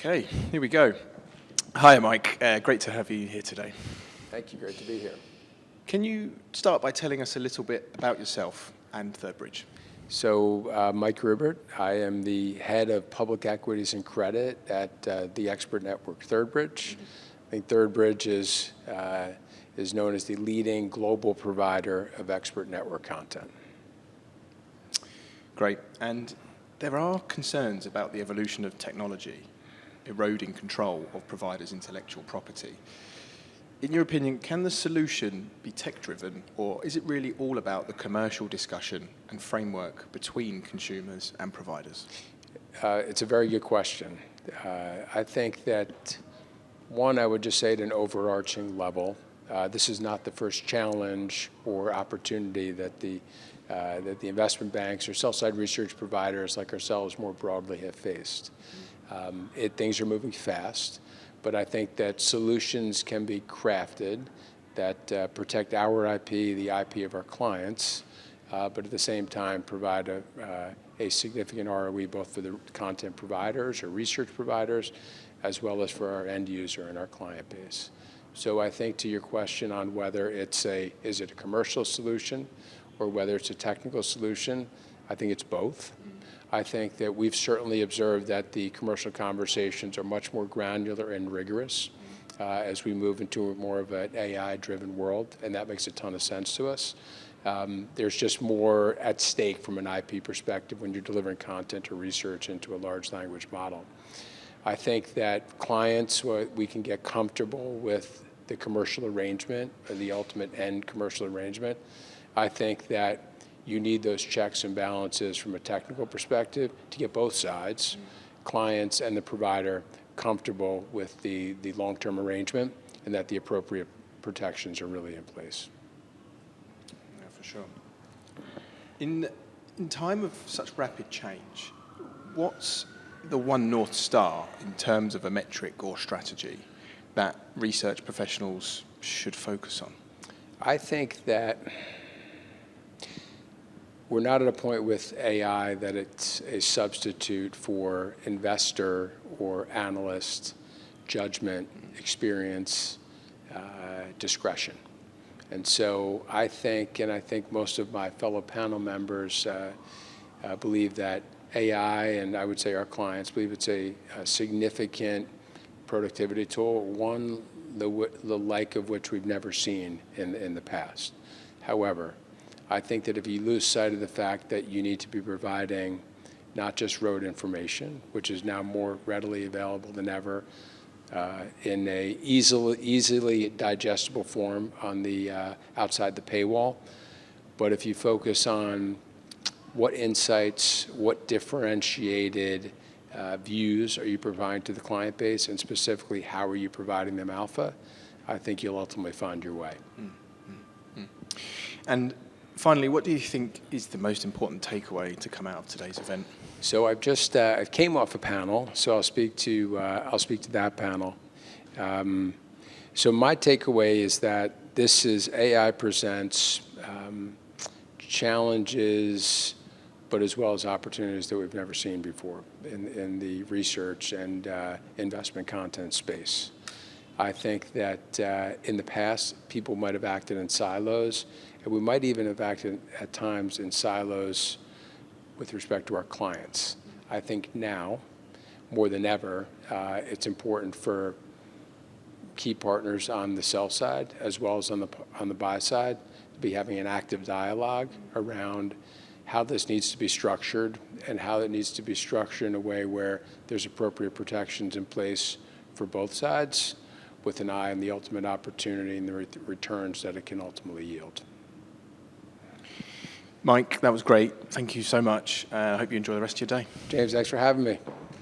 Okay, here we go. Hi, Mike. Great to have you here today. Thank you. Great to be here. Can you start by telling us a little bit about yourself and Third Bridge? So, Mike Grubert. I am the head of public equities and credit at the expert network Third Bridge. I think Third Bridge is known as the leading global provider of expert network content. Great. And there are concerns about the evolution of technology eroding control of providers' intellectual property. In your opinion, can the solution be tech-driven, or is it really all about the commercial discussion and framework between consumers and providers? It's a very good question. I think that, one, I would just say at an overarching level, this is not the first challenge or opportunity that the investment banks or sell-side research providers like ourselves more broadly have faced. Things are moving fast, but I think that solutions can be crafted that protect our IP, the IP of our clients, but at the same time provide a significant ROE both for the content providers or research providers, as well as for our end user and our client base. So I think to your question on whether is it a commercial solution or whether it's a technical solution, I think it's both. I think that we've certainly observed that the commercial conversations are much more granular and rigorous as we move into more of an AI-driven world, and that makes a ton of sense to us. There's just more at stake from an IP perspective when you're delivering content or research into a large language model. I think that clients, we can get comfortable with the commercial arrangement or the ultimate end commercial arrangement. I think that you need those checks and balances from a technical perspective to get both sides, clients and the provider, comfortable with the long-term arrangement and that the appropriate protections are really in place. Yeah, for sure. In time of such rapid change, what's the one North Star in terms of a metric or strategy that research professionals should focus on? I think that we're not at a point with AI that it's a substitute for investor or analyst judgment, experience, discretion. And so I think most of my fellow panel members believe that AI, and I would say our clients, believe it's a significant productivity tool, one the like of which we've never seen in the past. However, I think that if you lose sight of the fact that you need to be providing not just rote information, which is now more readily available than ever in a easily digestible form on the outside the paywall, but if you focus on what insights, what differentiated views are you providing to the client base, and specifically how are you providing them alpha, I think you'll ultimately find your way. And finally, what do you think is the most important takeaway to come out of today's event? So I've just I came off a panel, so I'll speak to that panel. So my takeaway is that AI presents challenges, but as well as opportunities that we've never seen before in the research and investment content space. I think that in the past, people might have acted in silos, and we might even have acted at times in silos with respect to our clients. I think now, more than ever, it's important for key partners on the sell side as well as on the buy side to be having an active dialogue around how this needs to be structured and how it needs to be structured in a way where there's appropriate protections in place for both sides with an eye on the ultimate opportunity and the returns that it can ultimately yield. Mike, that was great. Thank you so much. I hope you enjoy the rest of your day. James, thanks for having me.